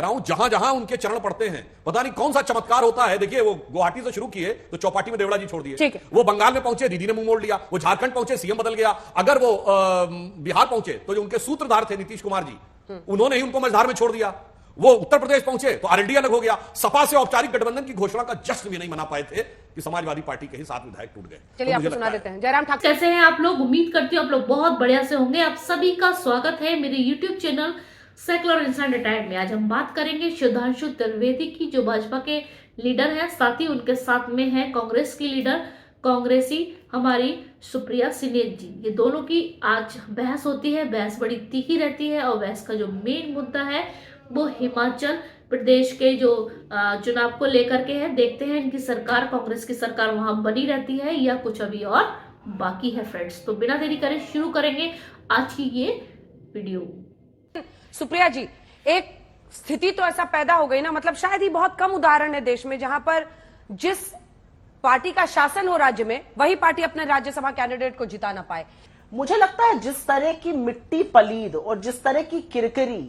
रहा हूं, जहां जहां उनके चरण पड़ते हैं पता नहीं कौन सा चमत्कार होता है। देखिए, वो गुवाहाटी से शुरू किए तो चौपाटी में देवड़ा जी छोड़ दिए, वो बंगाल में पहुंचे, दीदी ने मुंह मोड़ लिया, वो झारखंड पहुंचे, सीएम बदल गया, अगर वो बिहार पहुंचे तो जो उनके सूत्रधार थे नीतीश कुमार जी, उन्होंने ही उनको मझधार में छोड़ दिया, वो उत्तर प्रदेश पहुंचे तो आरएलडी अलग हो गया, सपा से औपचारिक गठबंधन की घोषणा का जश्न भी नहीं मना पाए थे कि समाजवादी पार्टी के ही 7 विधायक टूट गए। चलिए आपको सुना देते हैं। जयराम ठाकुर, कैसे हैं आप लोग? उम्मीद करती हूँ आप लोग बहुत बढ़िया से होंगे। आप सभी का स्वागत है मेरे YouTube channel secular insider time में। आज हम बात करेंगे सुधांशु त्रिवेदी की, जो भाजपा के लीडर हैं, साथ ही उनके साथ में है कांग्रेस की लीडर, कांग्रेसी हमारी सुप्रिया सुले जी। ये दोनों की आज बहस होती है, बहस बड़ी तीखी रहती है और बहस का जो मेन मुद्दा है वो हिमाचल प्रदेश के जो चुनाव को लेकर के है। देखते हैं इनकी सरकार, कांग्रेस की सरकार वहां बनी रहती है या कुछ अभी और बाकी है फ्रेंड्स। तो बिना देरी करे शुरू करेंगे आज की ये वीडियो। सुप्रिया जी, एक स्थिति तो ऐसा पैदा हो गई ना, मतलब शायद ही बहुत कम उदाहरण है देश में जहां पर जिस पार्टी का शासन हो राज्य में वही पार्टी अपने राज्यसभा कैंडिडेट को जिता ना पाए। मुझे लगता है जिस तरह की मिट्टी पलीद और जिस तरह की किरकिरी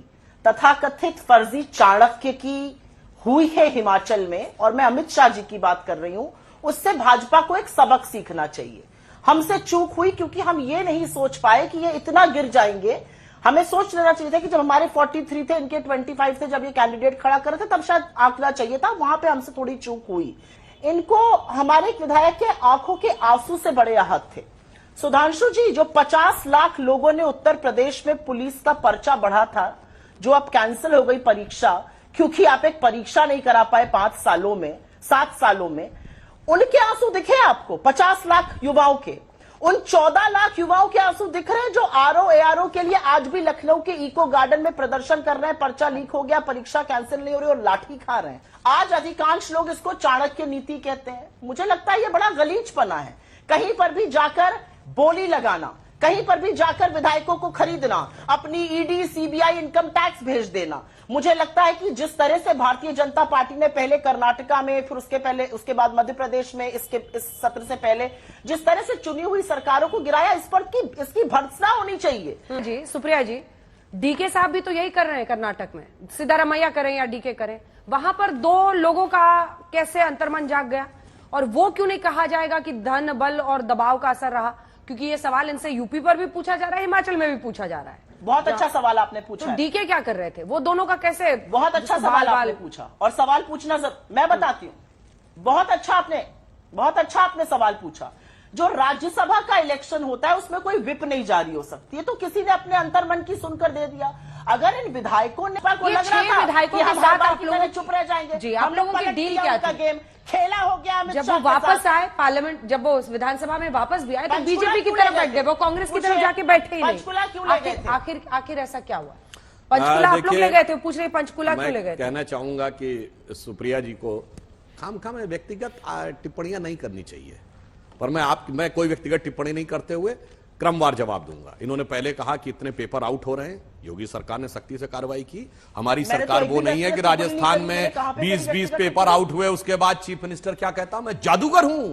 तथाकथित फर्जी चाणक्य की हुई है हिमाचल में, और मैं अमित शाह जी की बात कर रही हूं, उससे भाजपा को एक सबक सीखना चाहिए। हमसे चूक हुई क्योंकि हम ये नहीं सोच पाए कि ये इतना गिर जाएंगे। हमें सोच लेना चाहिए था कि जब हमारे 43 थे, इनके 25 थे, जब ये कैंडिडेट खड़ा कर रहे थे तब शायद आंकना चाहिए था। वहां पे हमसे थोड़ी चूक हुई। इनको हमारे एक विधायक के आंखों के आंसू से बड़े आहत थे। सुधांशु जी, जो 50 लाख लोगों ने उत्तर प्रदेश में पुलिस का पर्चा बढ़ा था, जो अब कैंसिल हो गई परीक्षा क्योंकि आप एक परीक्षा नहीं करा पाए 5 सालों में, 7 सालों में, उनके आंसू दिखे आपको? 50 लाख युवाओं के, उन 14 लाख युवाओं के आंसू दिख रहे हैं जो आरओ एआरओ के लिए आज भी लखनऊ के इको गार्डन में प्रदर्शन कर रहे हैं। पर्चा लीक हो गया, परीक्षा कैंसिल नहीं हो रही और लाठी खा रहे हैं। आज अधिकांश लोग इसको चाणक्य नीति कहते हैं। मुझे लगता है ये बड़ा गलीचपना है। कहीं पर भी जाकर बोली लगाना, कहीं पर भी जाकर विधायकों को खरीदना, अपनी ईडी सीबीआई इनकम टैक्स भेज देना। मुझे लगता है कि जिस तरह से भारतीय जनता पार्टी ने पहले कर्नाटका में, फिर उसके बाद मध्य प्रदेश में, इस सत्र से पहले जिस तरह से चुनी हुई सरकारों को गिराया, इस पर इसकी भर्त्सना होनी चाहिए। जी सुप्रिया जी, डीके साहब भी तो यही कर रहे हैं कर्नाटक में, सिद्धारमैया करें या डीके करें, वहां पर 2 लोगों का कैसे अंतर्मन जाग गया? और वो क्यों नहीं कहा जाएगा कि धन बल और दबाव का असर रहा? क्योंकि ये सवाल इनसे यूपी पर भी पूछा जा रहा है, हिमाचल में भी पूछा जा रहा है। बहुत अच्छा सवाल आपने पूछा। तो डीके क्या कर रहे थे? वो दोनों का कैसे? बहुत अच्छा सवाल आपने पूछा, और सवाल पूछना मैं बताती हूं। बहुत अच्छा आपने सवाल पूछा। जो राज्यसभा का इलेक्शन होता है उसमें कोई विप नहीं जारी हो सकती है, तो किसी ने अपने अंतर्मन की सुनकर दे दिया। अगर इन विधायकों ने लग रहा था विधायकों कि के हम साथ आप लोग चुप रह जाएंगे, जी, आप लोगों की डील क्या थी? गेम खेला हो गया। जब वो वापस आए पार्लियामेंट, जब वो विधानसभा में वापस भी आए तो बीजेपी की तरफ बैठ गए, वो कांग्रेस की तरफ जाके बैठे ही नहीं। आखिर ऐसा क्या हुआ? पंचकुला आप लोग ले गए थे, पूछ रहे पंचकुला क्यों ले गए? कहना चाहूंगा कि सुप्रिया जी को खाम में व्यक्तिगत टिप्पणियां नहीं करनी चाहिए, पर मैं कोई व्यक्तिगत टिप्पणी नहीं करते हुए क्रमवार जवाब दूंगा। इन्होंने पहले कहा कि इतने पेपर आउट हो रहे हैं, योगी सरकार ने सख्ती से कार्रवाई की। हमारी सरकार वो नहीं है कि राजस्थान में 20 पेपर आउट हुए, उसके बाद चीफ मिनिस्टर क्या कहता, मैं जादूगर हूं।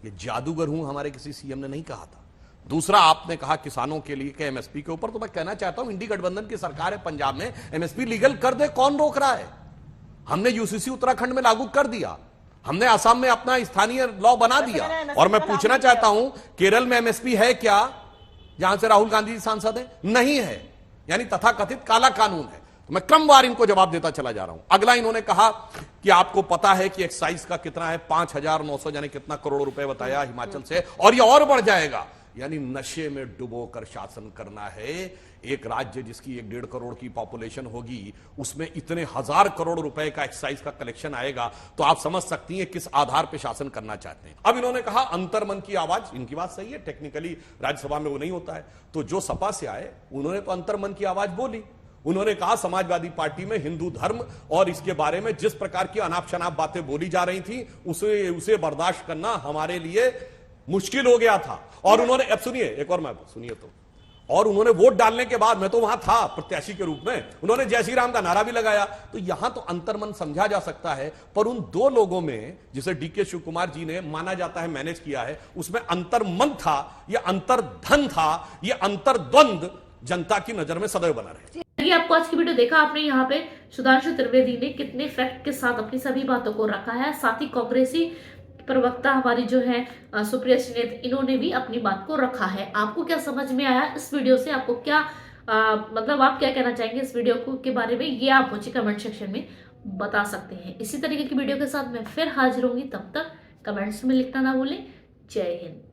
ये जादूगर हूं हमारे किसी सीएम ने नहीं कहा था। दूसरा, आपने कहा किसानों के लिए एमएसपी के ऊपर, तो मैं कहना चाहता हूं इंडी गठबंधन की सरकार है पंजाब में, एमएसपी लीगल कर दे, कौन रोक रहा है? हमने यूसीसी उत्तराखंड में लागू कर दिया, हमने असम में अपना स्थानीय लॉ बना दिया। और मैं पूछना चाहता हूं केरल में एमएसपी है क्या, जहां से राहुल गांधी सांसद है? नहीं है, यानी तथाकथित काला कानून है। तो मैं क्रमवार इनको जवाब देता चला जा रहा हूं। अगला, इन्होंने कहा कि आपको पता है कि एक्साइज का कितना है, 5,900 यानी कितना करोड़ रुपए बताया हिमाचल से, और ये और बढ़ जाएगा। यानी नशे में डुबोकर शासन करना है। एक राज्य जिसकी 1.5 करोड़ की पॉपुलेशन होगी, उसमें इतने 1000 करोड़ रुपए का एक्साइज का कलेक्शन आएगा, तो आप समझ सकती हैं किस आधार पे शासन करना चाहते हैं। अब इन्होंने कहा अंतर्मन की आवाज, इनकी बात सही है, टेक्निकली राज्यसभा में वो नहीं होता है, तो जो सपा से आए उन्होंने तो अंतर्मन की आवाज बोली। उन्होंने कहा समाजवादी पार्टी में हिंदू धर्म और इसके बारे में जिस प्रकार की अनाप शनाप बातें बोली जा रही थी, उसे बर्दाश्त करना हमारे लिए मुश्किल हो गया था। और उन्होंने, अब सुनिए, एक और मैं सुनिए तो, और उन्होंने वोट डालने के बाद, मैं तो वहां था प्रत्याशी के रूप में, उन्होंने जय श्री राम का नारा भी लगाया। तो यहां तो अंतर्मन समझा जा सकता है, पर उन 2 लोगों में जिसे डीके शिव कुमार जी ने माना जाता है मैनेज किया है, उसमें अंतर्मन था, यह अंतर्धन था, यह अंतर्द्वंद जनता की नजर में सदैव बना रहे। कि आपको आज की वीडियो देखा आपने, यहाँ पे सुधांशु त्रिवेदी ने कितने फैक्ट के साथ अपनी सभी बातों को रखा है। साथ ही कांग्रेसी प्रवक्ता हमारी जो है सुप्रिया श्रीनेत, इन्होंने भी अपनी बात को रखा है। आपको क्या समझ में आया इस वीडियो से? आपको क्या मतलब आप क्या कहना चाहेंगे इस वीडियो को के बारे में, ये आप मुझे कमेंट सेक्शन में बता सकते हैं। इसी तरीके की वीडियो के साथ मैं फिर हाजिर होंगी, तब तक कमेंट्स में लिखना ना भूलें। जय हिंद।